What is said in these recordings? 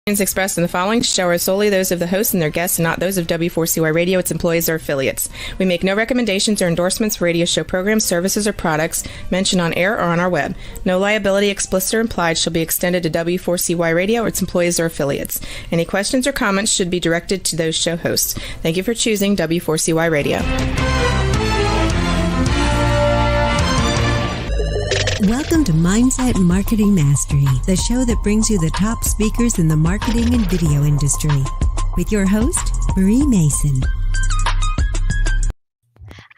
Opinions expressed in the following show are solely those of the host and their guests and not those of W4CY Radio, its employees, or affiliates. We make no recommendations or endorsements for radio show programs, services, or products mentioned on air or on our web. No liability, explicit or implied, shall be extended to W4CY Radio or its employees or affiliates. Any questions or comments should be directed to those show hosts. Thank you for choosing W4CY Radio. Welcome to Mindset Marketing Mastery, the show that brings you the top speakers in the marketing and video industry. With your host, Marie Mason.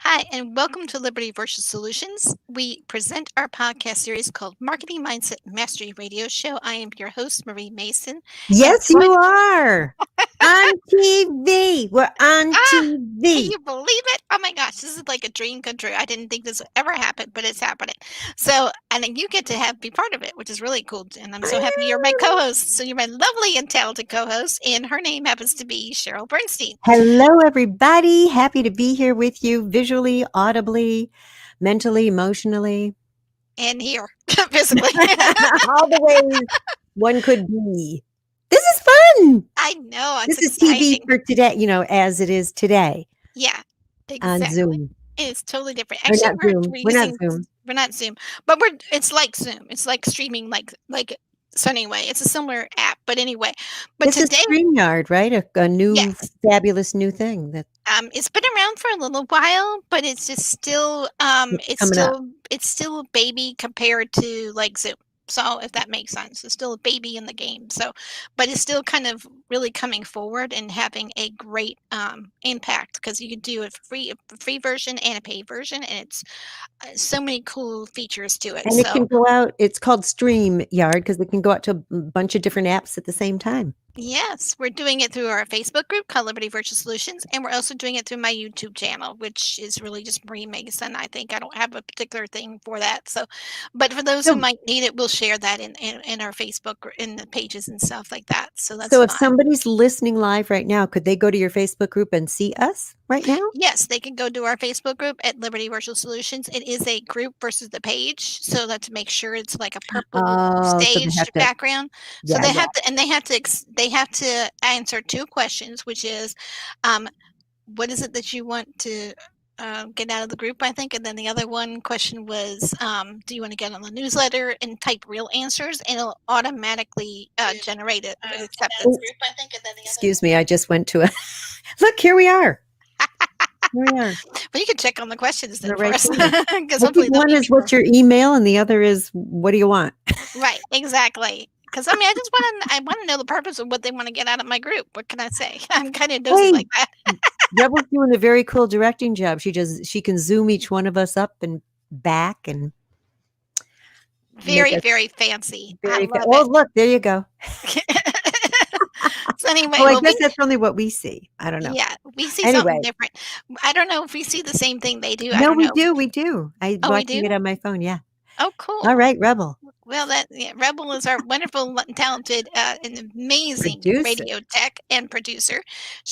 Hi, and welcome to Liberty Virtual Solutions. We present our podcast series called Marketing Mindset Mastery Radio Show. I am your host, Marie Mason. Yes, you are. On TV. We're on TV. Can you believe it? Oh my gosh, this is like a dream come true. I didn't think this would ever happen, but it's happening. So, and then you get to be part of it, which is really cool. And I'm so happy you're my co-host. So you're my lovely and talented co-host, and her name happens to be Cheryl Bernstein. Hello, everybody. Happy to be here with you visually, audibly, mentally, emotionally. And here, physically. All the ways one could be. This is fun. I know. This is TV for today, as it is today. Yeah, exactly. On Zoom. It's totally different. Actually, we're not Zoom, but it's like Zoom. It's like streaming, so anyway, it's a similar app. But anyway, this is StreamYard, right? A new, fabulous new thing that. It's been around for a little while, but it's just still, it's still a baby compared to like Zoom. So if that makes sense, it's still a baby in the game. So, but it's still kind of really coming forward and having a great impact, because you can do a free version and a paid version, and it's so many cool features to it. And it can go out. It's called StreamYard because it can go out to a bunch of different apps at the same time. Yes, we're doing it through our Facebook group called Liberty Virtual Solutions, and we're also doing it through my YouTube channel, which is really just Marie Mason. I think I don't have a particular thing for that. So, but for those who might need it, we'll share that in our Facebook, in the pages and stuff like that. So that's if somebody's listening live right now, could they go to your Facebook group and see us right now? Yes, they can go to our Facebook group at Liberty Virtual Solutions. It is a group versus the page, so that to make sure it's like a purple stage background. So they have to answer two questions, which is, what is it that you want to get out of the group, I think, and then the other one question was, do you want to get on the newsletter, and type real answers, and it'll automatically generate it. Excuse me, I just went to look, here we are. Here we are. But you can check on the questions then right for us. Because hopefully one is what's your email, and the other is what do you want? Right, exactly. Because I want to know the purpose of what they want to get out of my group. What can I say? I'm kind of nosy like that. Rebel's doing a very cool directing job. She can zoom each one of us up and back, and very fancy. Look, there you go. So anyway, I guess that's only what we see. I don't know. Yeah, we see something different. I don't know if we see the same thing they do. No, we do. I'm watching it on my phone. Yeah. Oh, cool. All right, Rebel. Well, Rebel is our wonderful, talented, and amazing radio tech and producer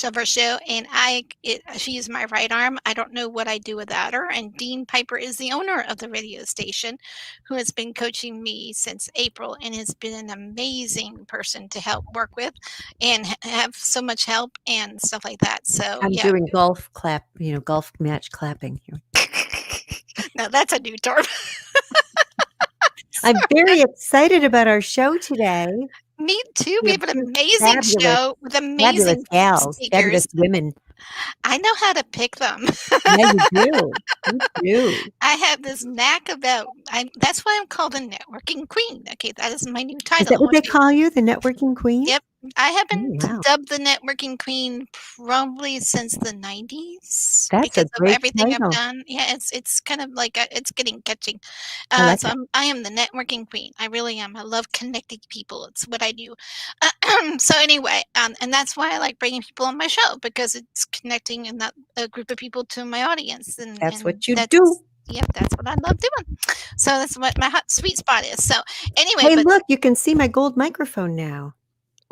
of our show. And she is my right arm. I don't know what I do without her. And Dean Piper is the owner of the radio station, who has been coaching me since April and has been an amazing person to help work with and have so much help and stuff like that. So I'm doing golf match clapping here. No, that's a new term. I'm very excited about our show today. Me too. We have an amazing show with amazing gals, fabulous women. I know how to pick them. Yeah, you do. You do. I have this knack about. That's why I'm called the networking queen. Okay, that is my new title. Is that what they call you, the networking queen? Yep. I have been dubbed the networking queen probably since the 90s. That's because a great of everything title. I've done. Yeah, it's kind of like it's getting catching. I am the networking queen. I really am. I love connecting people. It's what I do. So anyway, and that's why I like bringing people on my show, because it's connecting a group of people to my audience. And that's what you do. Yep, that's what I love doing. So that's what my sweet spot is. So anyway, hey, look, you can see my gold microphone now.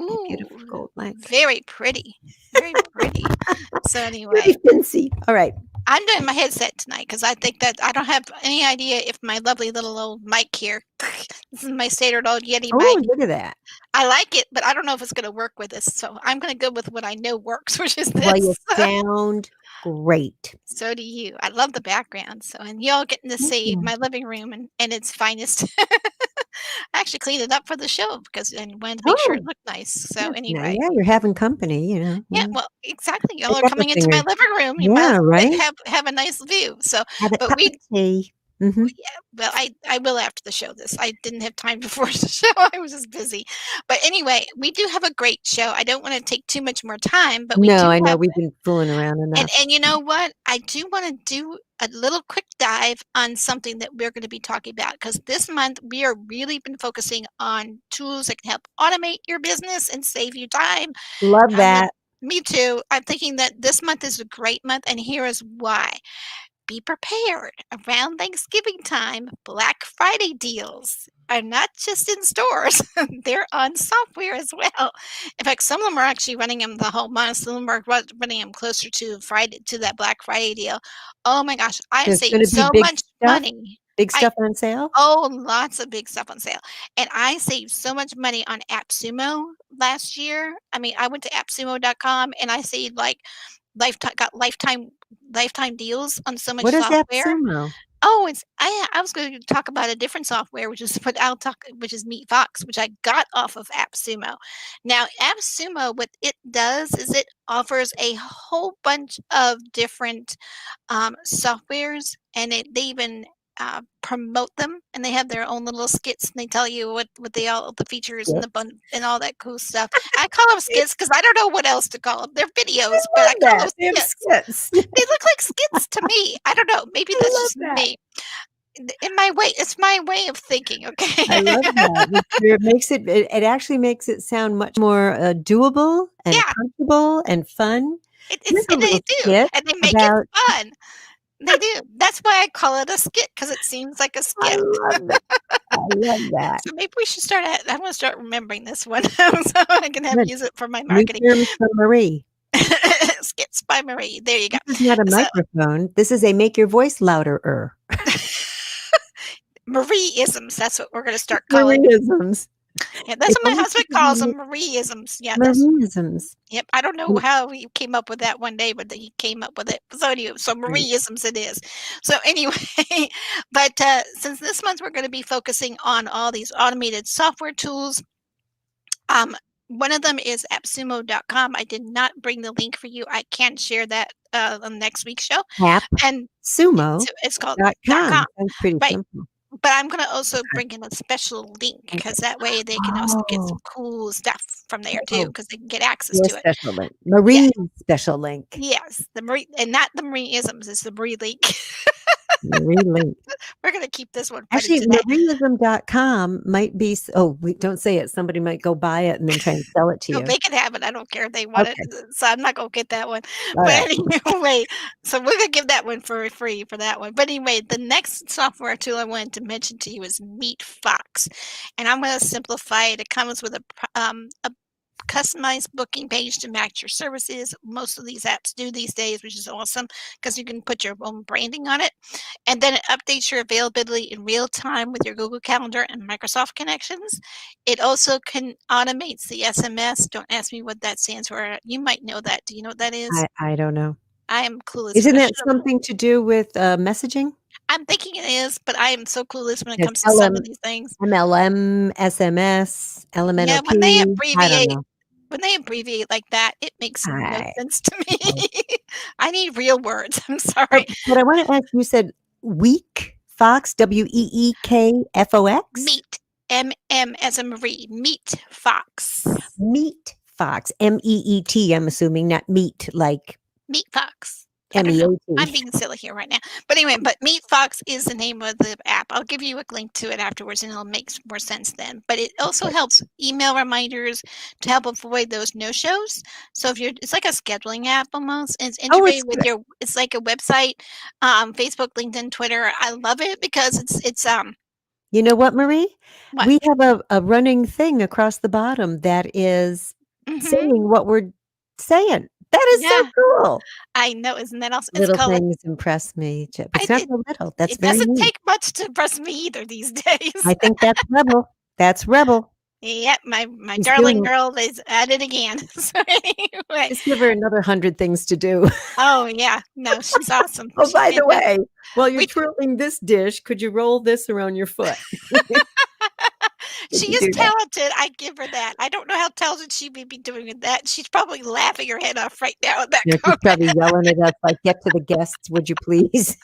Ooh, beautiful gold mic. Very pretty. Very pretty. So anyway. Pretty fancy. All right. I'm doing my headset tonight because I think that I don't have any idea if my lovely little old mic here, this is my standard old Yeti mic. Oh, look at that. I like it, but I don't know if it's going to work with this. So I'm going to go with what I know works, which is this. Well, you sound great. So do you. I love the background. So, and y'all getting to see my living room and its finest. I actually cleaned it up for the show because I wanted to make sure it looked nice. So anyway. Yeah, you're having company, you know. Yeah, well, exactly. Y'all are coming into my living room. You might right? Have a nice view. So, but we. Mm-hmm. Yeah, well, I will after the show. I didn't have time before the show. I was just busy. But anyway, we do have a great show. I don't want to take too much more time, but I know we've been fooling around enough. And you know what? I do want to do a little quick dive on something that we're going to be talking about because this month we are really been focusing on tools that can help automate your business and save you time. Love that. Me too. I'm thinking that this month is a great month, and here is why. Be prepared. Around Thanksgiving time, Black Friday deals are not just in stores. They're on software as well. In fact, some of them are actually running them the whole month. Some of them are running them closer to that Black Friday deal. Oh my gosh, I saved so much money. Big stuff on sale? Oh, lots of big stuff on sale. And I saved so much money on AppSumo last year. I mean, I went to appsumo.com and I saved like lifetime deals on so much software. What is AppSumo? Oh, I was going to talk about a different software, which is MeetFox, which I got off of AppSumo. Now, AppSumo, what it does is it offers a whole bunch of different softwares, and they even promote them, and they have their own little skits, and they tell you what the features and and all that cool stuff. I call them skits because I don't know what else to call them. They're videos, but I call them skits. They look like skits to me. I don't know. Maybe that's just me. It's my way of thinking. Okay, I love that. It actually makes it sound much more doable and comfortable and fun. They do, and they make it fun. They do. That's why I call it a skit, because it seems like a skit. I love that. So maybe we should I want to start remembering this one so I can use it for my marketing. From Marie. Skits by Marie. There you go. This is not a microphone. This is a make your voice louder. Marie-isms. That's what we're going to start calling. Marie-isms. Yeah, that's what my husband calls them, Marie-isms. Yeah, Marie-isms. Yep. I don't know how he came up with that one day, but he came up with it. So anyway, Marie-isms it is. So anyway, but since this month we're going to be focusing on all these automated software tools. One of them is appsumo.com. I did not bring the link for you. I can share that on next week's show. Sumo. It's called .com. That's pretty simple. But I'm going to also bring in a special link because that way they can also get some cool stuff from there too, because they can get access to it. Special link. Marie's special link. Yes, the Marie, and not the Marie-isms. It's the Marie link. Marie link. We're going to keep this one. Actually, Marieism.com might be. Oh, we don't say it. Somebody might go buy it and then try and sell it to you. They can have it. I don't care if they want it. So I'm not going to get that one. But anyway, so we're going to give that one for free for that one. But anyway, the next software tool I wanted to mention to you is MeetFox. And I'm going to simplify it. It comes with a customized booking page to match your services. Most of these apps do these days, which is awesome because you can put your own branding on it. And then it updates your availability in real time with your Google Calendar and Microsoft connections. It also automates the SMS. Don't ask me what that stands for. You might know that. Do you know what that is? I don't know. I am clueless. Isn't that something to do with messaging? I'm thinking it is, but I am so clueless when it comes to some of these things. MLM, SMS, LMNOP. Yeah, when they abbreviate like that, it makes no sense to me. I need real words. I'm sorry. But I want to ask, you said WeekFox, WeekFox? Meet, MM as in Marie, MeetFox. MeetFox, MEET, I'm assuming, not meat like MeetFox. MEAT. I'm being silly here right now. But anyway, MeetFox is the name of the app. I'll give you a link to it afterwards and it'll make more sense then. But it also helps email reminders to help avoid those no-shows. So it's like a scheduling app almost. And it's integrated with it's like a website, Facebook, LinkedIn, Twitter. I love it because it's You know what, Marie? What? We have a running thing across the bottom that is saying what we're saying. That is so cool. I know. Isn't that awesome? Little things impress me. But it's not so little. That's very doesn't neat. take much to impress me either these days. I think that's rebel. That's rebel. Yep, my darling girl is at it again. So anyway. Just give her another 100 things to do. Oh, yeah. No, she's awesome. Oh, by the way, while you're twirling this dish, could you roll this around your foot? She is talented. I give her that. I don't know how talented she would be doing with that. She's probably laughing her head off right now at that. Yeah, she's probably yelling at us like, get to the guests, would you please?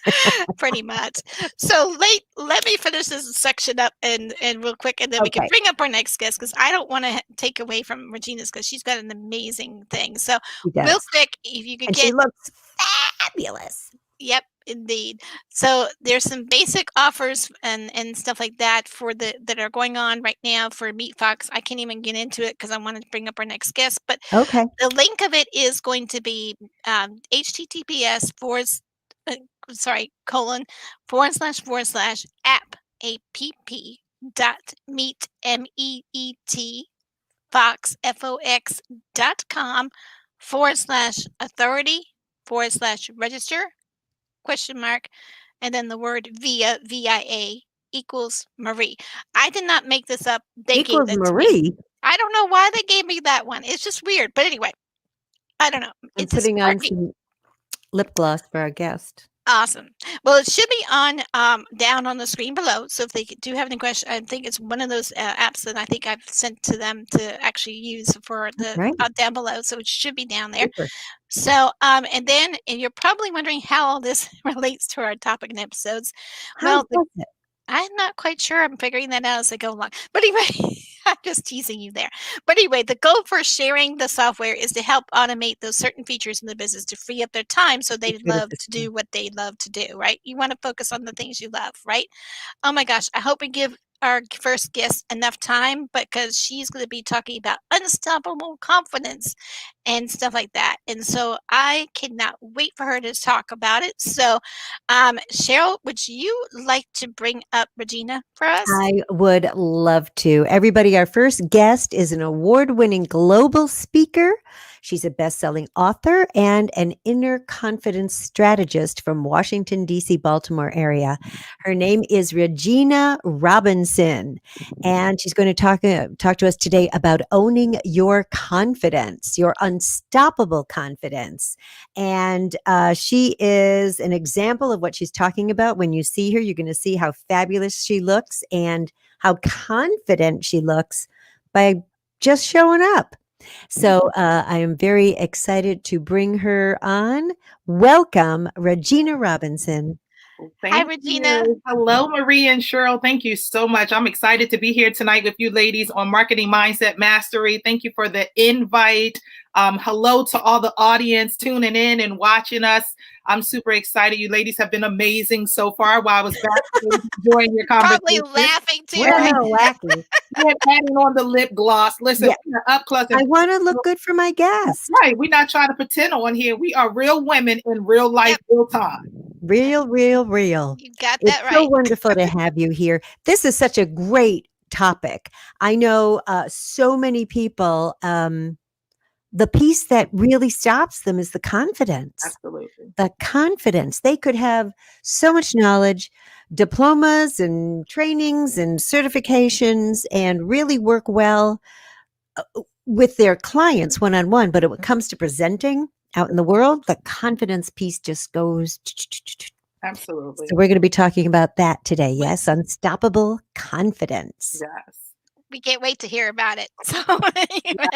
Pretty much. So let me finish this section up and real quick, and then we can bring up our next guest, because I don't want to take away from Regina's, because she's got an amazing thing. So real quick, if you could she looks fabulous. Yep, indeed. So there's some basic offers and stuff like that that are going on right now for Meet Fox. I can't even get into it because I want to bring up our next guest. But the link of it is going to be https app.meet.foxfox.com/authority/register ? And then the word via VIA equals Marie. I did not make this up. They equals gave Marie. I don't know why they gave me that one. It's just weird. But anyway, I don't know. I'm putting on some lip gloss for our guest. Awesome. Well, it should be on down on the screen below. So if they do have any questions, I think it's one of those apps that I think I've sent to them to actually use for the down below. So it should be down there. Super. So and you're probably wondering how all this relates to our topic and episodes. How does it? I'm not quite sure. I'm figuring that out as I go along. But anyway, I'm just teasing you there. But anyway, the goal for sharing the software is to help automate those certain features in the business to free up their time so they love to do what they love to do, right? You want to focus on the things you love, right? Oh my gosh, I hope we give our first guest enough time, because she's going to be talking about unstoppable confidence and stuff like that. And so I cannot wait for her to talk about it. So Cheryl, would you like to bring up Regina for us? I would love to. Everybody, our first guest is an award-winning global speaker. She's a best-selling author and an inner confidence strategist from Washington, D.C., Baltimore area. Her name is Regina Robinson, and she's going to talk to us today about owning your confidence, your unstoppable confidence. And she is an example of what she's talking about. When you see her, you're going to see how fabulous she looks and how confident she looks by just showing up. So I am very excited to bring her on. Welcome, Regina Robinson. Hi, Regina. Hello, Marie and Cheryl. Thank you so much. I'm excited to be here tonight with you ladies on Marketing Mindset Mastery. Thank you for the invite. Hello to all the audience tuning in and watching us. I'm super excited. You ladies have been amazing so far while I was back enjoying your conversation. Probably laughing too. We're laughing. We're adding on the lip gloss. Listen, we're up close. I want to look good for my guests. Right. We're not trying to pretend on here. We are real women in real life, real time. Real. You got that right. It's so wonderful to have you here. This is such a great topic. I know so many people, the piece that really stops them is the confidence. Absolutely. The confidence. They could have so much knowledge, diplomas and trainings and certifications, and really work well with their clients one-on-one. But when it comes to presenting out in the world, the confidence piece just goes. Absolutely. So we're going to be talking about that today. Yes. Unstoppable confidence. Yes. We can't wait to hear about it. So, anyway,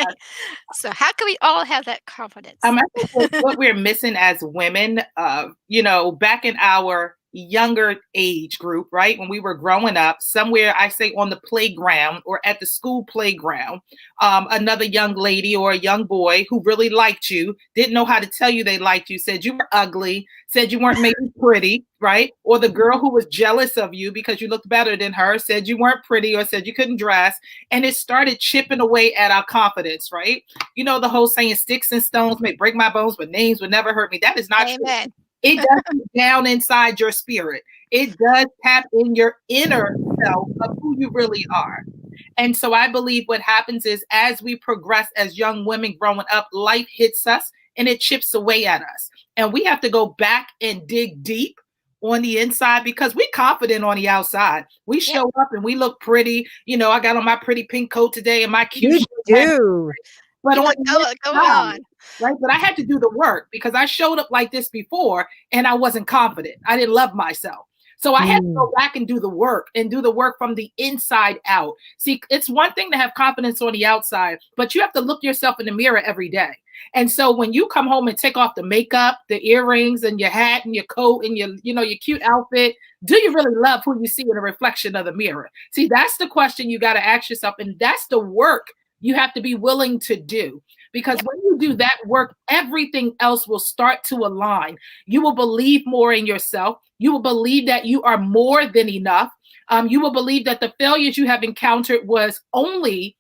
so how can we all have that confidence? I think what we're missing as women, back in our younger age group, right? When we were growing up, somewhere I say on the playground or at the school playground, another young lady or a young boy who really liked you, didn't know how to tell you they liked you, said you were ugly, said you weren't maybe pretty, right? Or the girl who was jealous of you because you looked better than her, said you weren't pretty or said you couldn't dress. And it started chipping away at our confidence, right? You know, the whole saying, sticks and stones may break my bones, but names would never hurt me. That is not Amen. true. It does down inside your spirit. It does tap in your inner self of who you really are. And so I believe what happens is as we progress as young women growing up, life hits us and it chips away at us. And we have to go back and dig deep on the inside because we're confident on the outside. We show up and we look pretty. You know, I got on my pretty pink coat today and my cute. You do. But on the inside, right? But I had to do the work because I showed up like this before and I wasn't confident. I didn't love myself. So I had to go back and do the work from the inside out. See, it's one thing to have confidence on the outside, but you have to look yourself in the mirror every day. And so when you come home and take off the makeup, the earrings and your hat and your coat and your cute outfit, do you really love who you see in the reflection of the mirror? See, that's the question you got to ask yourself. And that's the work you have to be willing to do. Because when you do that work, everything else will start to align. You will believe more in yourself. You will believe that you are more than enough. You will believe that the failures you have encountered was only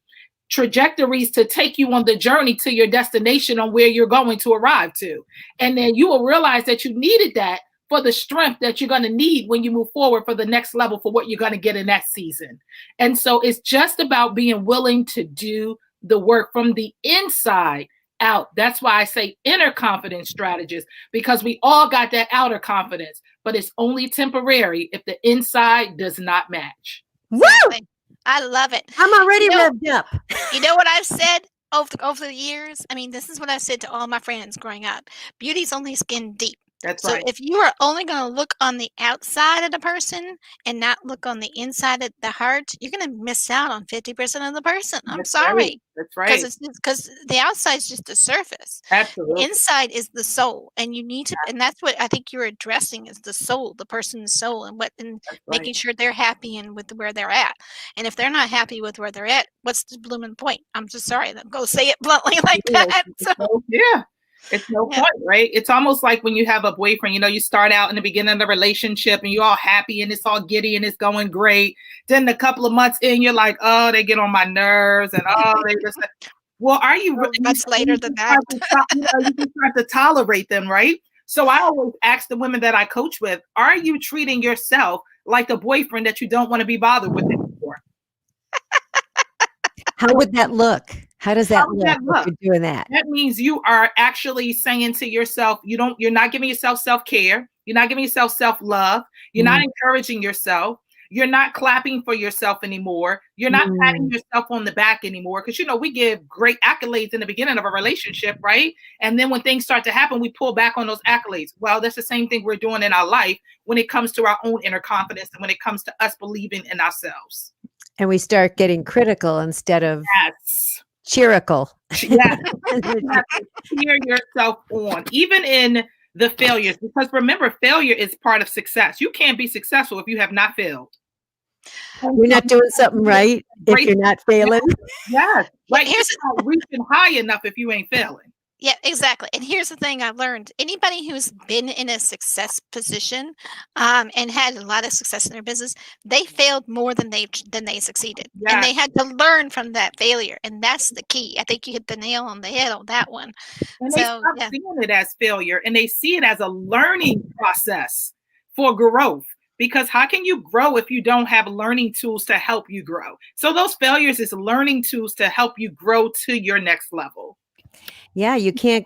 trajectories to take you on the journey to your destination on where you're going to arrive to. And then you will realize that you needed that for the strength that you're going to need when you move forward for the next level for what you're going to get in that season. And so it's just about being willing to do the work from the inside out. That's why I say inner confidence strategist, because we all got that outer confidence, but it's only temporary if the inside does not match. Exactly. I love it. I'm already revved up. You know what I've said over the years? I mean, this is what I've said to all my friends growing up. Beauty's only skin deep. That's right. So if you are only going to look on the outside of the person and not look on the inside of the heart, you're going to miss out on 50% of the person. I'm sorry. That's right. Because the outside is just the surface. Absolutely. The inside is the soul, and you need to, and that's what I think you're addressing is the soul, the person's soul, and making sure they're happy and with where they're at. And if they're not happy with where they're at, what's the blooming point? I'm just sorry. Go say it bluntly like that. So, yeah. It's no point, right? It's almost like when you have a boyfriend, you start out in the beginning of the relationship and you're all happy and it's all giddy and it's going great. Then a couple of months in, you're like, oh, they get on my nerves and they just, well, are you much later than that? You just have to tolerate them, right? So I always ask the women that I coach with, are you treating yourself like a boyfriend that you don't want to be bothered with anymore? How would that look? How does that look? If you're doing that? That means you are actually saying to yourself, you're not giving yourself self-care. You're not giving yourself self-love. You're not encouraging yourself. You're not clapping for yourself anymore. You're not patting yourself on the back anymore. Because, we give great accolades in the beginning of a relationship, right? And then when things start to happen, we pull back on those accolades. Well, that's the same thing we're doing in our life when it comes to our own inner confidence and when it comes to us believing in ourselves. And we start getting critical instead of cheerical. Yeah. You have to cheer yourself on, even in the failures, because remember, failure is part of success. You can't be successful if you have not failed. You're not doing something right if you're not failing. Yes. Like you're not reaching high enough if you ain't failing. Yeah, exactly. And here's the thing I've learned. Anybody who's been in a success position and had a lot of success in their business, they failed more than they succeeded. Yeah. And they had to learn from that failure. And that's the key. I think you hit the nail on the head on that one. And they stop seeing it as failure and they see it as a learning process for growth. Because how can you grow if you don't have learning tools to help you grow? So those failures is learning tools to help you grow to your next level. Yeah, you can't,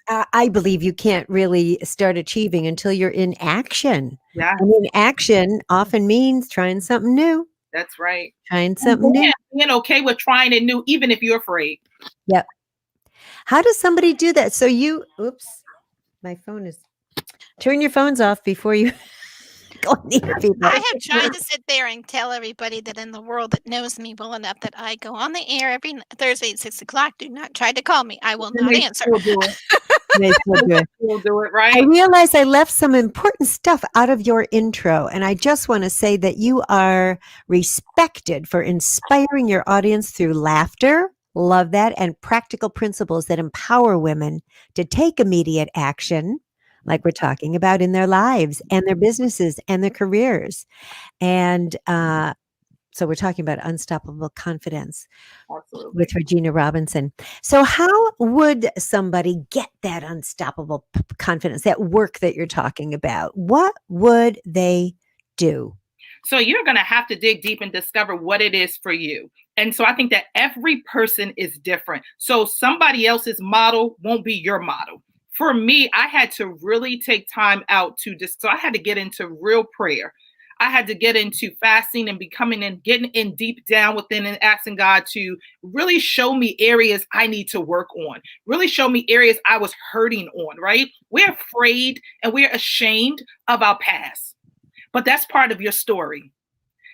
I believe you can't really start achieving until you're in action. Yeah. And in action often means trying something new. That's right. Trying something new. Being okay with trying it new, even if you're afraid. Yep. How does somebody do that? So my phone is, turn your phones off before you go near people. I have tried to sit there and tell everybody that in the world that knows me well enough that I go on the air every Thursday at 6:00. Do not try to call me. I will not answer. We'll do it, right? I realize I left some important stuff out of your intro, and I just want to say that you are respected for inspiring your audience through laughter. Love that. And practical principles that empower women to take immediate action, like we're talking about, in their lives and their businesses and their careers. And so we're talking about unstoppable confidence. Absolutely. With Regina Robinson. So how would somebody get that unstoppable confidence, that work that you're talking about? What would they do? So you're going to have to dig deep and discover what it is for you. And so I think that every person is different. So somebody else's model won't be your model. For me, I had to really take time out so I had to get into real prayer. I had to get into fasting and getting in deep down within and asking God to really show me areas I need to work on, really show me areas I was hurting on, right? We're afraid and we're ashamed of our past, but that's part of your story.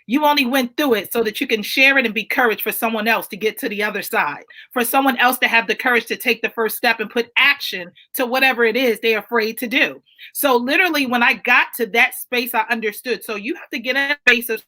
You only went through it so that you can share it and be courage for someone else to get to the other side, for someone else to have the courage to take the first step and put action to whatever it is they're afraid to do. So literally, when I got to that space, I understood. So you have to get in a space of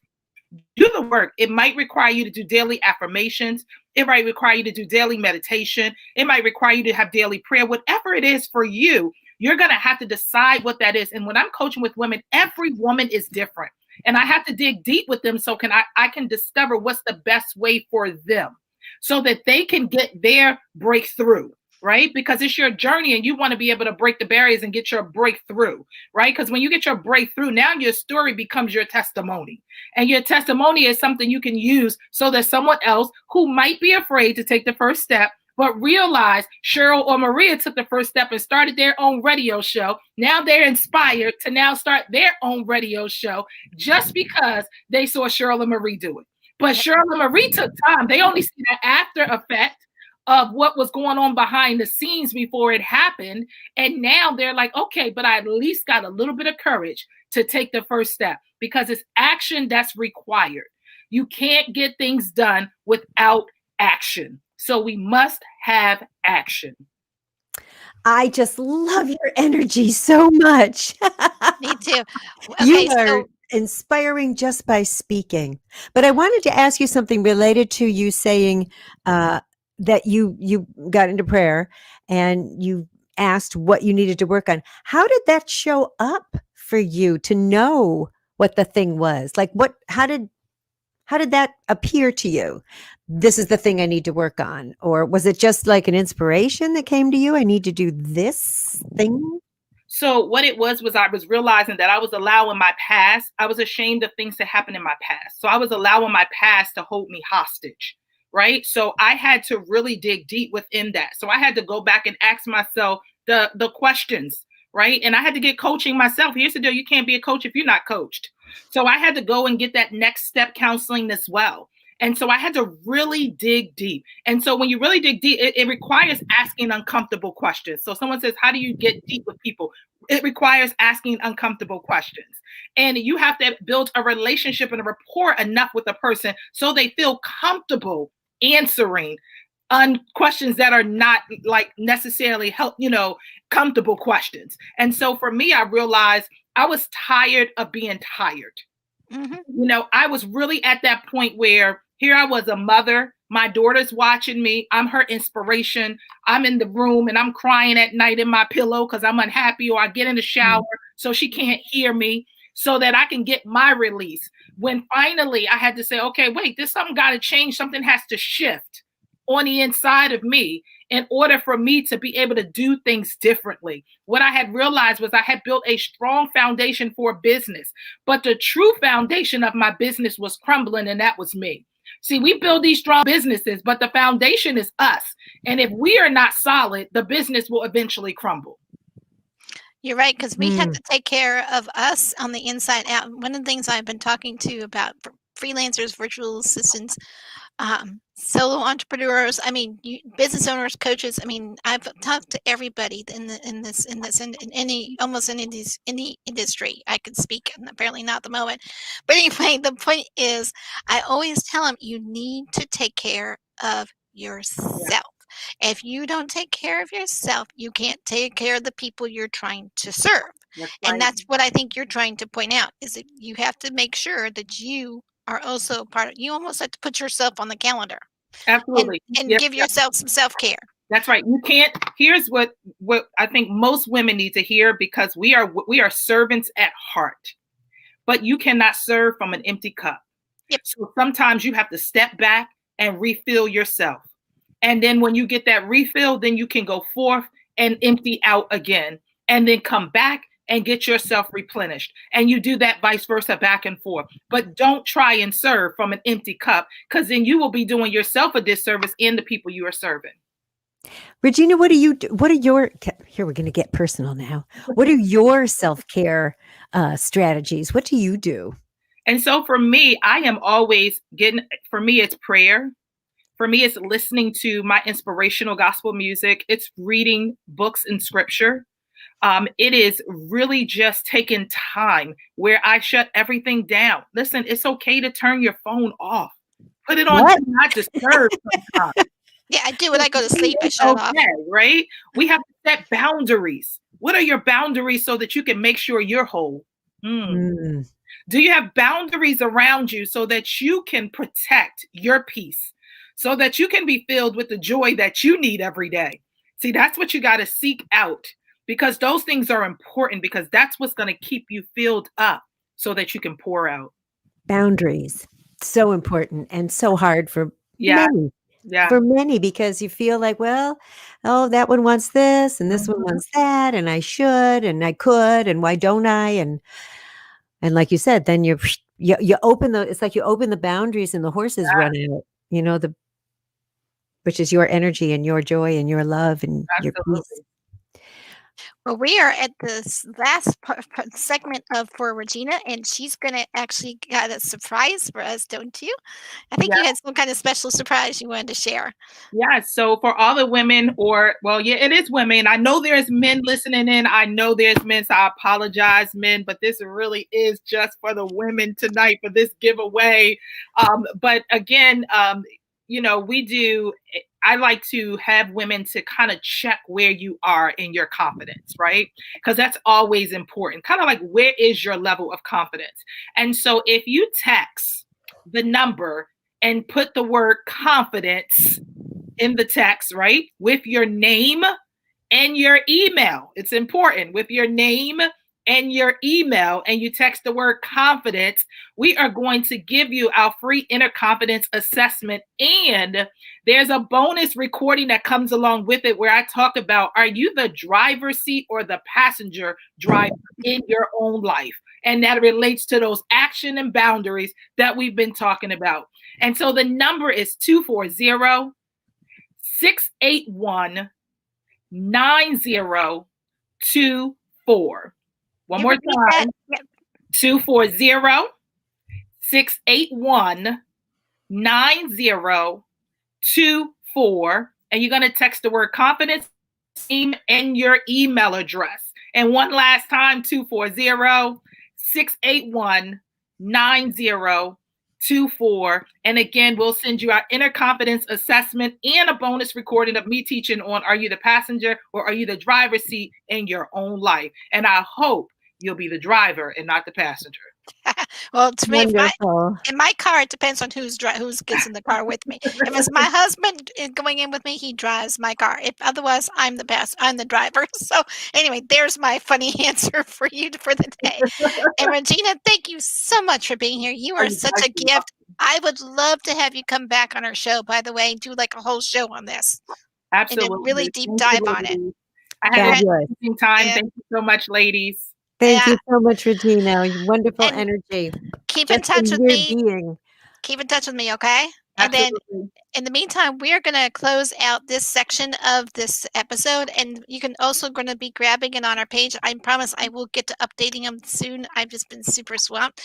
do the work. It might require you to do daily affirmations. It might require you to do daily meditation. It might require you to have daily prayer. Whatever it is for you, you're going to have to decide what that is. And when I'm coaching with women, every woman is different. And I have to dig deep with them so I can discover what's the best way for them so that they can get their breakthrough, right? Because it's your journey and you want to be able to break the barriers and get your breakthrough, right? Because when you get your breakthrough, now your story becomes your testimony. And your testimony is something you can use so that someone else who might be afraid to take the first step but realize Cheryl or Maria took the first step and started their own radio show. Now they're inspired to now start their own radio show just because they saw Cheryl and Marie do it. But Cheryl and Marie took time. They only see the after effect of what was going on behind the scenes before it happened. And now they're like, okay, but I at least got a little bit of courage to take the first step because it's action that's required. You can't get things done without action. So we must have action. I just love your energy so much. Me too. Okay, you are inspiring just by speaking. But I wanted to ask you something related to you saying that you got into prayer and you asked what you needed to work on. How did that show up for you to know what the thing was? Like how did that appear to you? This is the thing I need to work on. Or was it just like an inspiration that came to you? I need to do this thing. So what it was I was realizing that I was allowing my past. I was ashamed of things that happened in my past. So I was allowing my past to hold me hostage, right? So I had to really dig deep within that. So I had to go back and ask myself the questions, right? And I had to get coaching myself. Here's the deal. You can't be a coach if you're not coached. So I had to go and get that next step counseling as well. And so I had to really dig deep. And so when you really dig deep, it requires asking uncomfortable questions. So someone says, how do you get deep with people? It requires asking uncomfortable questions. And you have to build a relationship and a rapport enough with a person so they feel comfortable answering questions that are not like necessarily comfortable questions. And so for me, I realized I was tired of being tired. Mm-hmm. I was really at that point where here I was a mother. My daughter's watching me. I'm her inspiration. I'm in the room and I'm crying at night in my pillow because I'm unhappy, or I get in the shower so she can't hear me so that I can get my release. When finally I had to say, okay, wait, there's something got to change. Something has to shift on the inside of me in order for me to be able to do things differently. What I had realized was I had built a strong foundation for business, but the true foundation of my business was crumbling, and that was me. See, we build these strong businesses, but the foundation is us. And if we are not solid, the business will eventually crumble. You're right, because we have to take care of us on the inside out. One of the things I've been talking to about freelancers, virtual assistants, solo entrepreneurs, business owners, coaches. I've talked to everybody in any industry I could speak, and apparently not at the moment. But anyway, the point is, I always tell them you need to take care of yourself. Yeah. If you don't take care of yourself, you can't take care of the people you're trying to serve. That's right. And that's what I think you're trying to point out, is that you have to make sure that you are also part of, you almost have to put yourself on the calendar. Absolutely. And give yourself some self-care. That's right. You can't, here's what I think most women need to hear, because we are servants at heart, but you cannot serve from an empty cup. Yep. So sometimes you have to step back and refill yourself. And then when you get that refill, then you can go forth and empty out again, and then come back and get yourself replenished. And you do that vice versa, back and forth. But don't try and serve from an empty cup, because then you will be doing yourself a disservice and the people you are serving. Regina, what are your, here we're going to get personal now. What are your self-care strategies? What do you do? And so for me, I am always for me, it's prayer. For me, it's listening to my inspirational gospel music. It's reading books in scripture. It is really just taking time where I shut everything down. Listen, it's okay to turn your phone off. Put it on Do not disturb sometimes. Yeah, I do when I go to sleep. I shut off. Right? We have to set boundaries. What are your boundaries so that you can make sure you're whole? Do you have boundaries around you so that you can protect your peace, so that you can be filled with the joy that you need every day? See, that's what you got to seek out, because those things are important, because that's what's going to keep you filled up so that you can pour out. Boundaries. So important and so hard for many. Yeah. For many, because you feel like, well, oh, that one wants this and this one wants that, and I should and I could, and why don't I? And like you said, then you open it's like you open the boundaries and the horses run out, which is your energy and your joy and your love and your peace. Well, we are at this last segment for Regina, and she's going to actually got a surprise for us, don't you? I think you had some kind of special surprise you wanted to share. Yeah. So for all the women, it is women. I know there's men listening in. I know there's men, so I apologize, men, but this really is just for the women tonight for this giveaway. But again, I like to have women to kind of check where you are in your confidence, right? Because that's always important. Kind of like, where is your level of confidence? And so if you text the number and put the word confidence in the text, right? With your name and your email. It's important. With your name and your email, and you text the word confidence, we are going to give you our free inner confidence assessment. And there's a bonus recording that comes along with it where I talk about, are you the driver's seat or the passenger driver in your own life? And that relates to those action and boundaries that we've been talking about. And so the number is 240-681-9024. One more time, 240-681-9024. And you're going to text the word confidence and your email address. And one last time, 240-681-9024. And again, we'll send you our inner confidence assessment and a bonus recording of me teaching on, are you the passenger or are you the driver's seat in your own life? And I hope you'll be the driver and not the passenger. Well, to me, in my car, it depends on who gets in the car with me. If it's my husband going in with me, he drives my car. If otherwise, I'm the driver. So anyway, there's my funny answer for you for the day. And Regina, thank you so much for being here. You are such a gift. I would love to have you come back on our show, by the way, and do like a whole show on this. Absolutely. And a really deep dive on it. I had an interesting time. Yeah. Thank you so much, ladies. Thank you so much, Regina. Wonderful energy. Keep in touch with me. Keep in touch with me, okay? Absolutely. And then in the meantime, we are going to close out this section of this episode, and you can also going to be grabbing it on our page. I promise I will get to updating them soon. I've just been super swamped.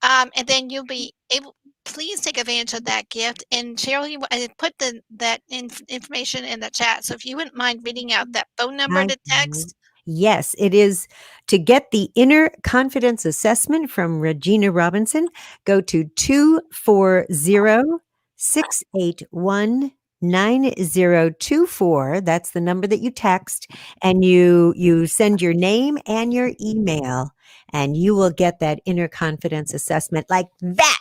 And then you'll be able, please take advantage of that gift. And Cheryl, I put that information in the chat. So if you wouldn't mind reading out that phone number to text. Yes, it is to get the inner confidence assessment from Regina Robinson. Go to 240-681-9024. That's the number that you text, and you send your name and your email, and you will get that inner confidence assessment like that.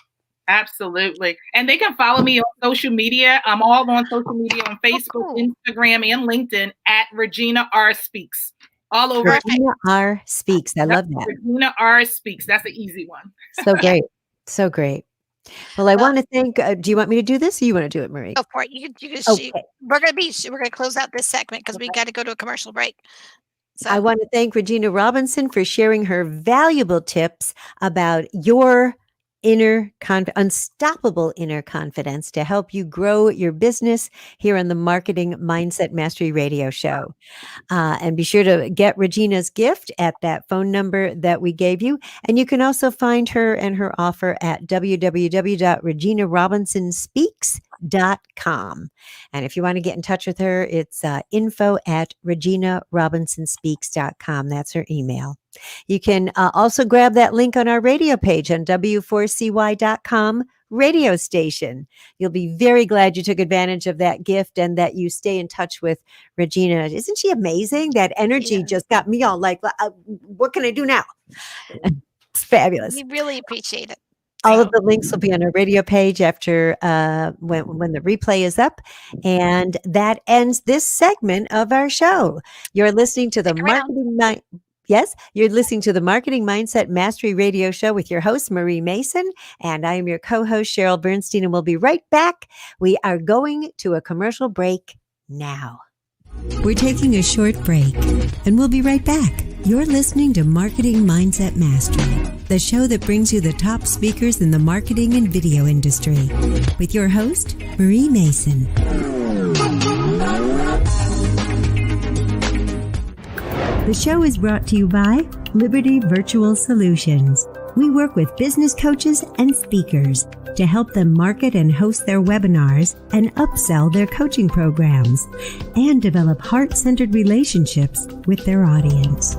Absolutely. And they can follow me on social media. I'm all on social media on Facebook, Instagram, and LinkedIn at Regina R. Speaks. All over. Regina R. Speaks. I love that. Regina R. Speaks. That's an easy one. So great. So great. Well, I want to thank, do you want me to do this or you want to do it, Marie? Go for it. You can okay. We're going to close out this segment because we got to go to a commercial break. So I want to thank Regina Robinson for sharing her valuable tips about your unstoppable inner confidence to help you grow your business here on the Marketing Mindset Mastery Radio Show. And be sure to get Regina's gift at that phone number that we gave you. And you can also find her and her offer at www.reginarobinsonspeaks.com. And if you want to get in touch with her, it's info@reginarobinsonspeaks.com. That's her email. You can also grab that link on our radio page on w4cy.com radio station. You'll be very glad you took advantage of that gift and that you stay in touch with Regina. Isn't she amazing? That energy just got me all like, what can I do now? It's fabulous. We really appreciate it. All of the links will be on our radio page after when the replay is up. And that ends this segment of our show. You're listening to the You're listening to the Marketing Mindset Mastery Radio Show with your host, Marie Mason, and I am your co-host, Cheryl Bernstein, and we'll be right back. We are going to a commercial break now. We're taking a short break, and we'll be right back. You're listening to Marketing Mindset Mastery, the show that brings you the top speakers in the marketing and video industry, with your host, Marie Mason. The show is brought to you by Liberty Virtual Solutions. We work with business coaches and speakers to help them market and host their webinars and upsell their coaching programs and develop heart-centered relationships with their audience.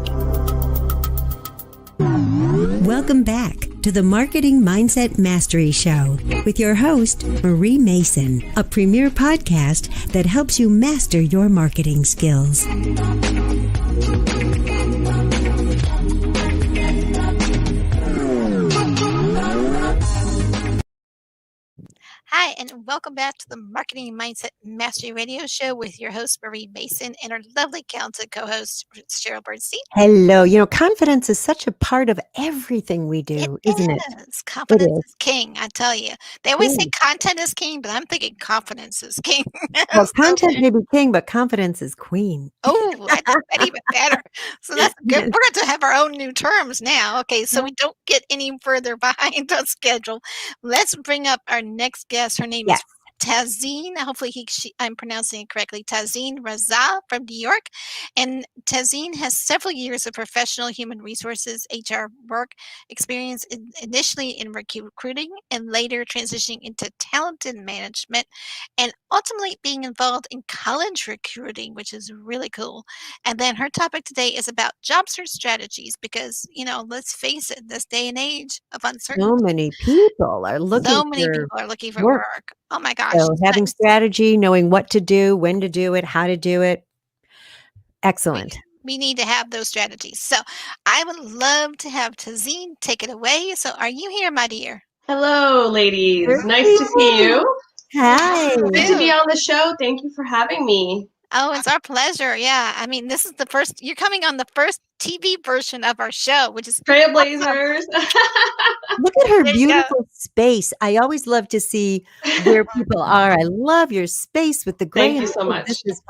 Welcome back to the Marketing Mindset Mastery Show with your host, Marie Mason, a premier podcast that helps you master your marketing skills. Hi, and welcome back to the Marketing Mindset Mastery Radio Show with your host, Marie Mason, and our lovely talented co-host, Cheryl Bernstein. Hello. You know, confidence is such a part of everything we do, isn't it? Confidence is king, I tell you. They always say content is king, but I'm thinking confidence is king. Well, content may be king, but confidence is queen. Oh, I think that even better. So that's good. We're going to have our own new terms now. Okay, so we don't get any further behind on schedule. Let's bring up our next guest. Her name is Tazeen. Hopefully I'm pronouncing it correctly. Tazeen Raza from New York. And Tazeen has several years of professional human resources HR work experience, initially in recruiting and later transitioning into talent and management, and ultimately being involved in college recruiting, which is really cool. And then her topic today is about job search strategies because, let's face it, this day and age of uncertainty. So many people are looking for work. Oh my gosh. So having strategy, knowing what to do, when to do it, how to do it. Excellent. We need to have those strategies. So I would love to have Tazeen take it away. So are you here, my dear? Hello, ladies. Nice to see you. Hi. Good to be on the show. Thank you for having me. Oh, it's our pleasure. Yeah. I mean, this is you're coming on the first TV version of our show, which is Trailblazers. Look at her beautiful space. I always love to see where people are. I love your space with the gray. Thank you so much. This is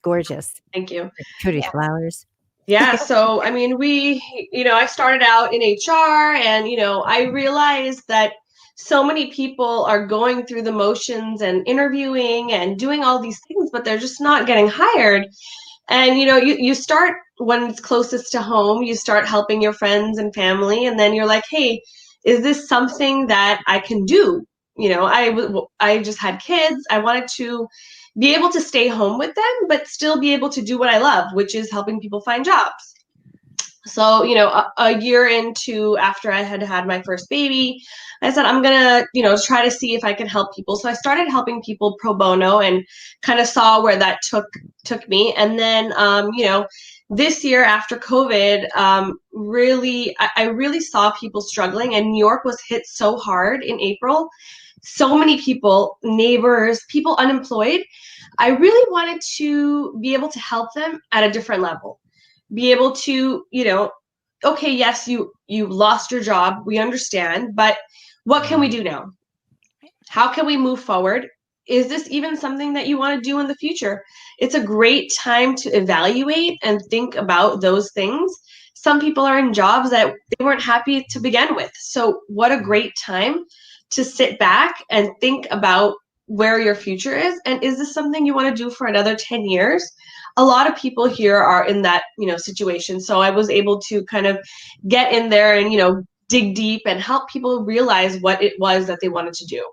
gorgeous. Thank you. Pretty flowers. Yeah. So, I mean, I started out in HR and, I realized that so many people are going through the motions and interviewing and doing all these things, but they're just not getting hired. And, you start when it's closest to home, you start helping your friends and family. And then you're like, hey, is this something that I can do? I just had kids. I wanted to be able to stay home with them, but still be able to do what I love, which is helping people find jobs. So, a year after I had my first baby, I said, I'm going to, try to see if I can help people. So I started helping people pro bono and kind of saw where that took me. And then, this year after COVID, I really saw people struggling, and New York was hit so hard in April. So many people, neighbors, people unemployed. I really wanted to be able to help them at a different level. Be able to, okay, yes, you lost your job. We understand, but what can we do now? How can we move forward? is this even something that you want to do in the future? It's a great time to evaluate and think about those things. Some people are in jobs that they weren't happy to begin with. So what a great time to sit back and think about where your future is. And is this something you want to do for another 10 years? A lot of people here are in that, situation. So I was able to kind of get in there and, dig deep and help people realize what it was that they wanted to do.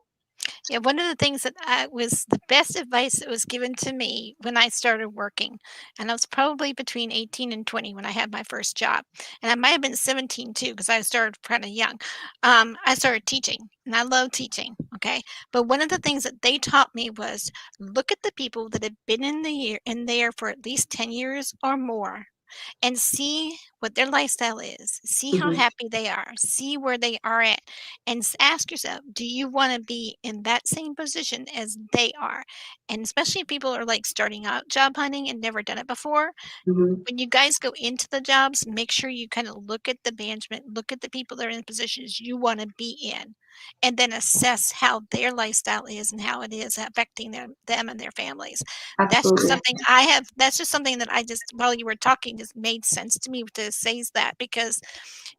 Yeah, one of the things that was the best advice that was given to me when I started working, and I was probably between 18 and 20 when I had my first job, and I might have been 17 too because I started kind of young. I started teaching, and I love teaching. Okay, but one of the things that they taught me was look at the people that have been in there for at least 10 years or more, and see what their lifestyle is, see how happy they are, see where they are at, and ask yourself, do you want to be in that same position as they are? And especially if people are like starting out job hunting and never done it before, when you guys go into the jobs, make sure you kind of look at the management, look at the people that are in positions you want to be in, and then assess how their lifestyle is and how it is affecting them and their families. Absolutely. That's just something that I just, while you were talking, just made sense to me to say that because,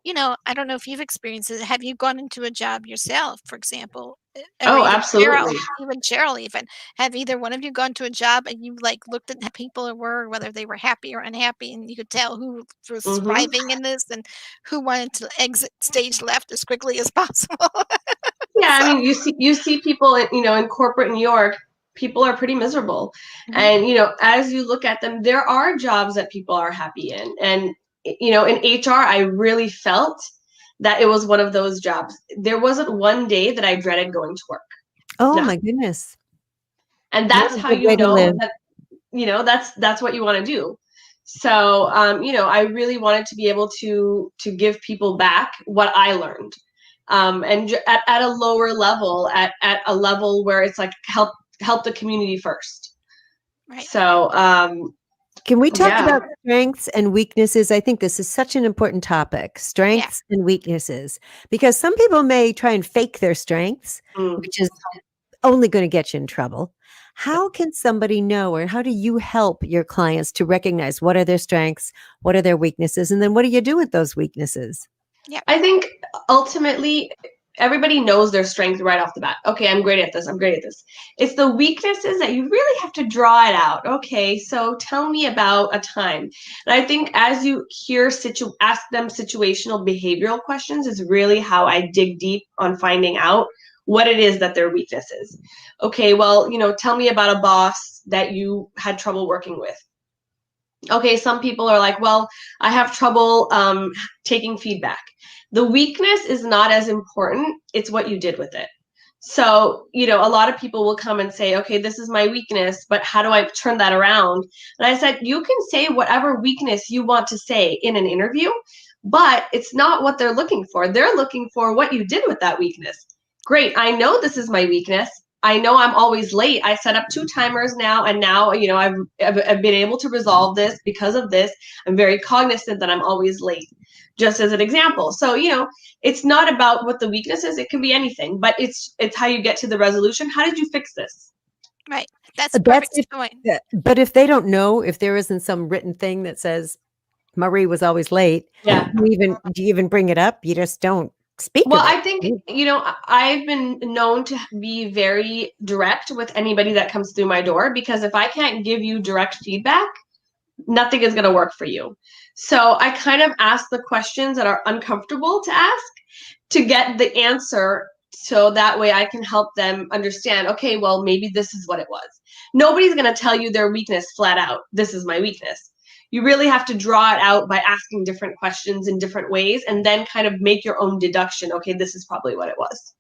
I don't know if you've experienced it. Have you gone into a job yourself, for example? Oh, absolutely. Cheryl, even. Have either one of you gone to a job and you like looked at how people were, whether they were happy or unhappy, and you could tell who was thriving in this and who wanted to exit stage left as quickly as possible? Yeah, I mean, you see people, in corporate New York, people are pretty miserable. And, as you look at them, there are jobs that people are happy in. And, in HR, I really felt that it was one of those jobs. There wasn't one day that I dreaded going to work. Oh, my goodness. And that's how you know that, that's what you want to do. So, I really wanted to be able to give people back what I learned. And at a lower level, at a level where it's like help the community first. Right. So, can we talk about strengths and weaknesses? I think this is such an important topic, strengths and weaknesses, because some people may try and fake their strengths, which is only going to get you in trouble. How can somebody know, or how do you help your clients to recognize what are their strengths, what are their weaknesses, and then what do you do with those weaknesses? Yeah, I think ultimately everybody knows their strength right off the bat. Okay, I'm great at this. I'm great at this. It's the weaknesses that you really have to draw it out. Okay, so tell me about a time. And I think as you ask them situational behavioral questions is really how I dig deep on finding out what it is that their weakness is. Okay, well, tell me about a boss that you had trouble working with. Okay, some people are like, well, I have trouble taking feedback. The weakness is not as important. It's what you did with it. So, a lot of people will come and say, okay, this is my weakness, but how do I turn that around? And I said, you can say whatever weakness you want to say in an interview, but it's not what they're looking for. They're looking for what you did with that weakness. Great, I know this is my weakness. I know I'm always late. I set up 2 timers now, and now, I've been able to resolve this because of this. I'm very cognizant that I'm always late, just as an example. So, it's not about what the weakness is. It can be anything, but it's how you get to the resolution. How did you fix this? Right. That's a perfect point. But if they don't know, if there isn't some written thing that says Marie was always late, do you even bring it up? You just don't speak. Well, I think, I've been known to be very direct with anybody that comes through my door, because if I can't give you direct feedback, nothing is going to work for you. So I kind of ask the questions that are uncomfortable to ask to get the answer. So that way I can help them understand, okay, well, maybe this is what it was. Nobody's going to tell you their weakness flat out. This is my weakness. You really have to draw it out by asking different questions in different ways, and then kind of make your own deduction. Okay, this is probably what it was.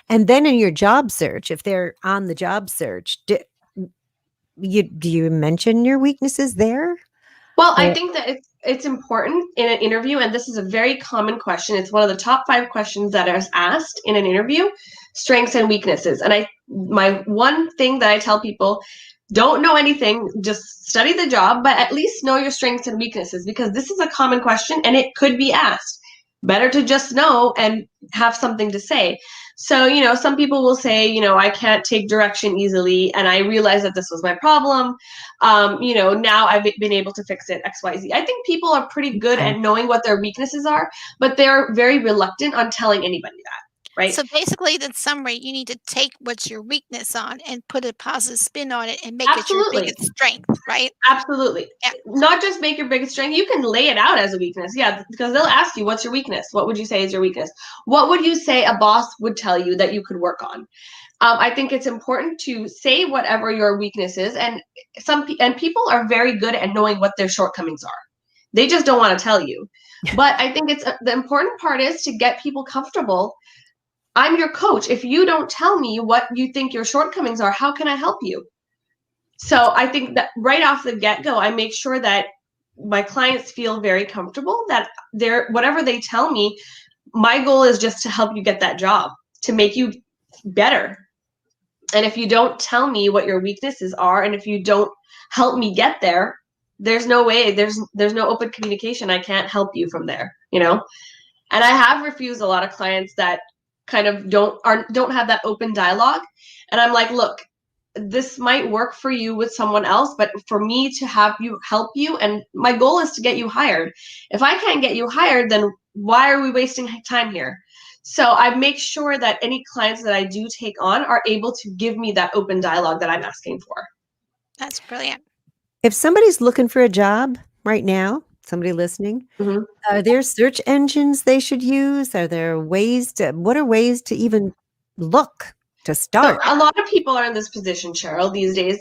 And then in your job search, if they're on the job search, do you mention your weaknesses there? Well, I think that it's important in an interview, and this is a very common question. It's one of the top 5 questions that is asked in an interview: strengths and weaknesses. And my one thing that I tell people, don't know anything, just study the job, but at least know your strengths and weaknesses, because this is a common question and it could be asked. Better to just know and have something to say. So, you know, some people will say, you know, I can't take direction easily. And I realized that this was my problem. You know, now I've been able to fix it, XYZ. I think people are pretty good at knowing what their weaknesses are, but they're very reluctant on telling anybody that. Right. So basically, in summary, you need to take what's your weakness on and put a positive spin on it and make Absolutely. it your biggest strength, right? Absolutely. Yeah. Not just make your biggest strength. You can lay it out as a weakness. Yeah, because they'll ask you, what's your weakness? What would you say is your weakness? What would you say a boss would tell you that you could work on? I think it's important to say whatever your weakness is. And people are very good at knowing what their shortcomings are. They just don't want to tell you. But I think the important part is to get people comfortable. I'm your coach. If you don't tell me what you think your shortcomings are, how can I help you? So I think that right off the get-go, I make sure that my clients feel very comfortable that whatever they tell me, my goal is just to help you get that job, to make you better. And if you don't tell me what your weaknesses are, and if you don't help me get there, there's no way, there's no open communication. I can't help you from there, you know? And I have refused a lot of clients that kind of don't have that open dialogue. And I'm like, look, this might work for you with someone else, but for me to have you help you, and my goal is to get you hired. If I can't get you hired, then why are we wasting time here? So I make sure that any clients that I do take on are able to give me that open dialogue that I'm asking for. That's brilliant. If somebody's looking for a job right now, somebody listening, are there search engines they should use? Are there what are ways to even look to start? So a lot of people are in this position, Cheryl, these days.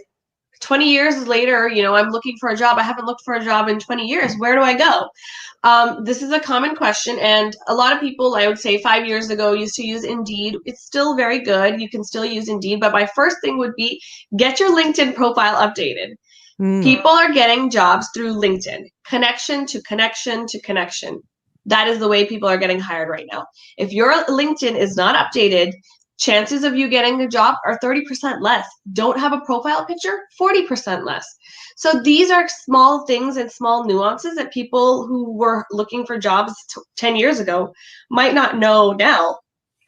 20 years later, you know, I'm looking for a job. I haven't looked for a job in 20 years. Where do I go? This is a common question. And a lot of people, I would say 5 years ago, used to use Indeed. It's still very good. You can still use Indeed. But my first thing would be get your LinkedIn profile updated. People are getting jobs through LinkedIn. Connection to connection to connection. That is the way people are getting hired right now. If your LinkedIn is not updated, chances of you getting a job are 30% less. Don't have a profile picture, 40% less. So these are small things and small nuances that people who were looking for jobs 10 years ago might not know now.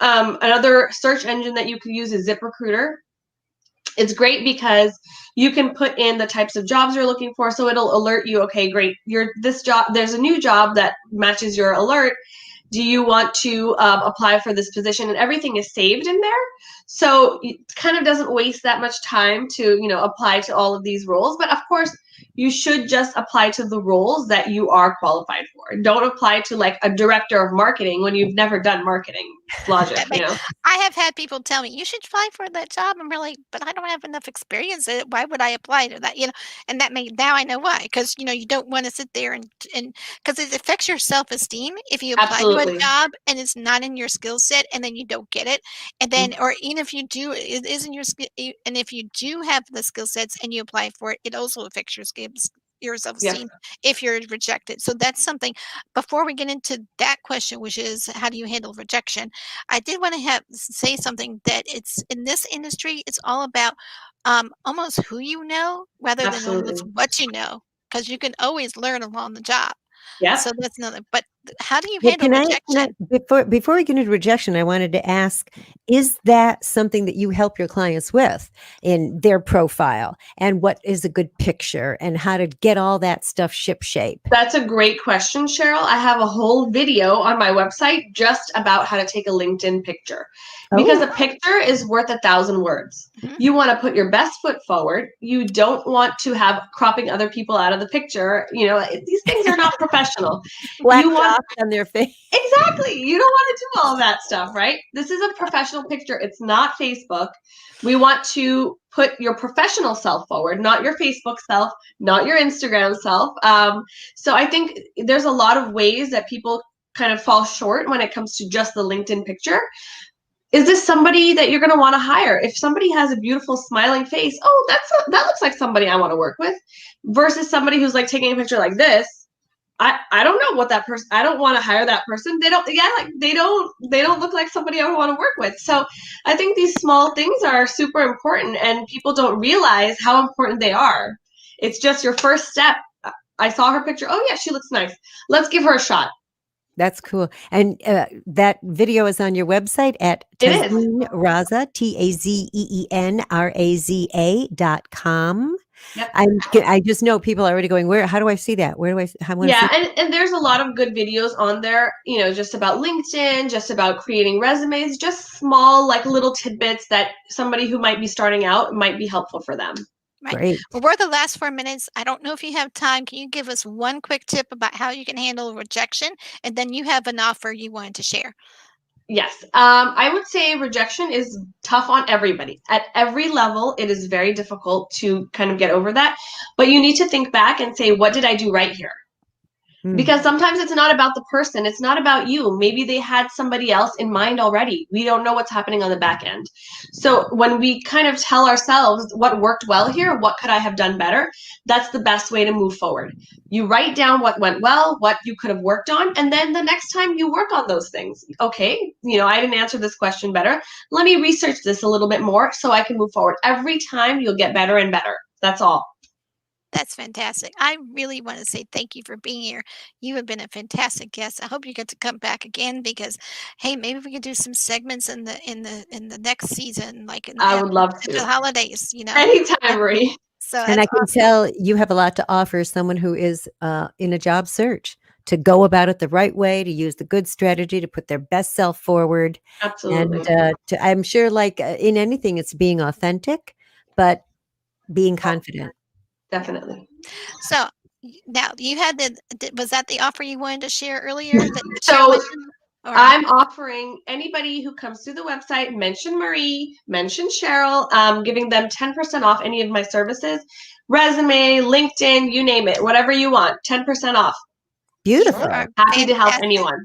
Another search engine that you can use is ZipRecruiter. It's great because you can put in the types of jobs you're looking for. So it'll alert you, okay, great, there's a new job that matches your alert. Do you want to apply for this position? And everything is saved in there. So it kind of doesn't waste that much time to, you know, apply to all of these roles. But of course, you should just apply to the roles that you are qualified for. Don't apply to like a director of marketing when you've never done marketing. Logic, you know. I have had people tell me, you should apply for that job. I'm really, but I don't have enough experience in it. Why would I apply to that? You know, and now I know why. Because, you know, you don't want to sit there and because it affects your self-esteem if you apply to a job and it's not in your skill set and then you don't get it. And then, or even if you do, it isn't your skill. And if you do have the skill sets and you apply for it, it also affects your skills. Your self-esteem if you're rejected. So that's something. Before we get into that question, which is how do you handle rejection, I did want to say something that it's in this industry, it's all about almost who you know rather than almost what you know, because you can always learn along the job. Yeah. So that's another. But how do you handle rejection? Before we get into rejection, I wanted to ask, is that something that you help your clients with in their profile, and what is a good picture and how to get all that stuff shipshape? That's a great question, Cheryl. I have a whole video on my website just about how to take a LinkedIn picture. Because a picture is worth 1,000 words. You want to put your best foot forward. You don't want to have cropping other people out of the picture. You know, these things are not professional. You want on their face. Exactly. You don't want to do all of that stuff, right? This is a professional picture. It's not Facebook. We want to put your professional self forward, not your Facebook self, not your Instagram self. So I think there's a lot of ways that people kind of fall short when it comes to just the LinkedIn picture. Is this somebody that you're going to want to hire? If somebody has a beautiful smiling face, that looks like somebody I want to work with, versus somebody who's like taking a picture like this. I don't know what that person, I don't want to hire that person. They don't look like somebody I want to work with. So I think these small things are super important and people don't realize how important they are. It's just your first step. I saw her picture. Oh yeah, she looks nice. Let's give her a shot. That's cool. And that video is on your website at Tazeen Raza, TAZEENRAZA.com. Yep. I just know people are already going, how do I see that? Where do I see that? And there's a lot of good videos on there, just about LinkedIn, just about creating resumes, just small, like little tidbits that somebody who might be starting out might be helpful for them. Right. Great. Well, we're the last 4 minutes. I don't know if you have time. Can you give us one quick tip about how you can handle rejection? And then you have an offer you wanted to share. Yes. I would say rejection is tough on everybody. At every level, it is very difficult to kind of get over that. But you need to think back and say, what did I do right here? Because sometimes it's not about the person. It's not about you. Maybe they had somebody else in mind already. We don't know what's happening on the back end. So when we kind of tell ourselves what worked well here, what could I have done better? That's the best way to move forward. You write down what went well, what you could have worked on, and then the next time you work on those things. Okay, I didn't answer this question better. Let me research this a little bit more so I can move forward. Every time you'll get better and better. That's all. That's fantastic. I really want to say thank you for being here. You have been a fantastic guest. I hope you get to come back again because, hey, maybe we could do some segments in the next season, like I would love to. The holidays, Anytime, Marie. And I can tell you have a lot to offer someone who is in a job search, to go about it the right way, to use the good strategy, to put their best self forward. Absolutely. And I'm sure, like in anything, it's being authentic, but being confident. Definitely. So now you had was that the offer you wanted to share earlier? So I'm offering anybody who comes through the website, mention Marie, mention Cheryl, giving them 10% off any of my services, resume, LinkedIn, you name it, whatever you want, 10% off. Beautiful. Sure. Happy to help anyone.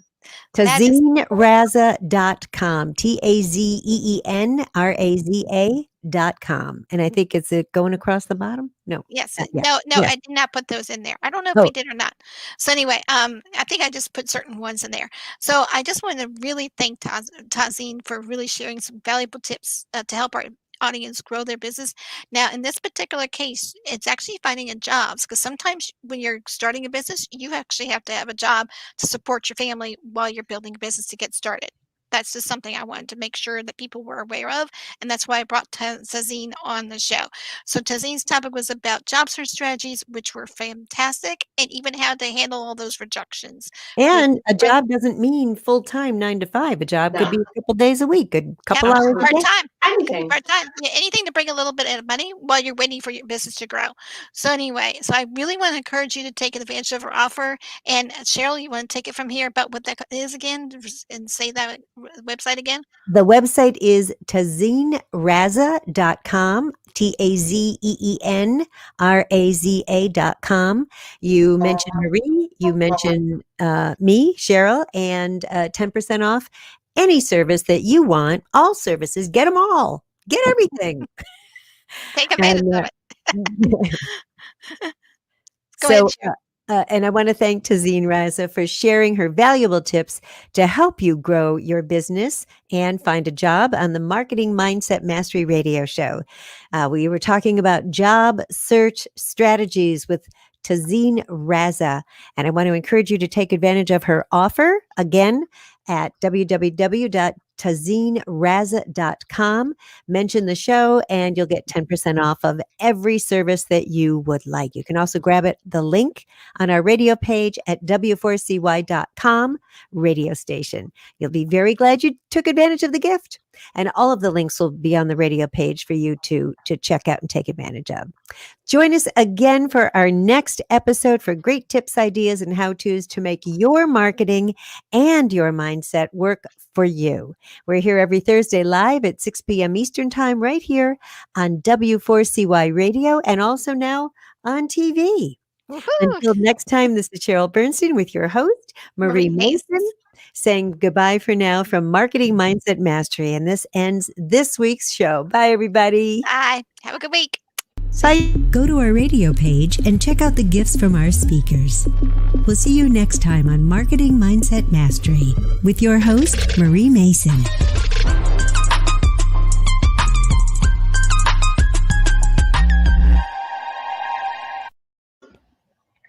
TazeenRaza.com, TAZEENRAZA.com. And I think it's going across the bottom. No. Yes. No, I did not put those in there. I don't know if we did or not. So anyway, I think I just put certain ones in there. So I just want to really thank Tazeen for really sharing some valuable tips to help our audience grow their business. Now, in this particular case, it's actually finding a job, because sometimes when you're starting a business, you actually have to have a job to support your family while you're building a business to get started. That's just something I wanted to make sure that people were aware of. And that's why I brought Tazeen on the show. So Tazeen's topic was about job search strategies, which were fantastic, and even how to handle all those rejections. And a job doesn't mean full-time 9 to 5. A job could be a couple days a week, a couple hours a day. Part-time. Part-time. Anything to bring a little bit of money while you're waiting for your business to grow. So anyway, I really want to encourage you to take advantage of our offer. And Cheryl, you want to take it from here about what that is again and say that website again? The website is TazeenRaza.com, TAZEENRAZA.com. You mentioned Marie, you mentioned me, Cheryl, and 10% off any service that you want. All services, get them all. Get everything. Take advantage of it. Go ahead. And I want to thank Tazeen Raza for sharing her valuable tips to help you grow your business and find a job on the Marketing Mindset Mastery Radio Show. We were talking about job search strategies with Tazeen Raza, and I want to encourage you to take advantage of her offer again at www.tazeenraza.com. Mention the show and you'll get 10% off of every service that you would like. You can also grab the link on our radio page at w4cy.com radio station. You'll be very glad you took advantage of the gift. And all of the links will be on the radio page for you to check out and take advantage of. Join us again for our next episode for great tips, ideas, and how-tos to make your marketing and your mindset work for you. We're here every Thursday live at 6 p.m. Eastern Time right here on W4CY Radio and also now on TV. Woo-hoo. Until next time, this is Cheryl Bernstein with your host, Marie Mason, saying goodbye for now from Marketing Mindset Mastery. And this ends this week's show. Bye, everybody. Bye. Have a good week. Bye. Go to our radio page and check out the gifts from our speakers. We'll see you next time on Marketing Mindset Mastery with your host, Marie Mason.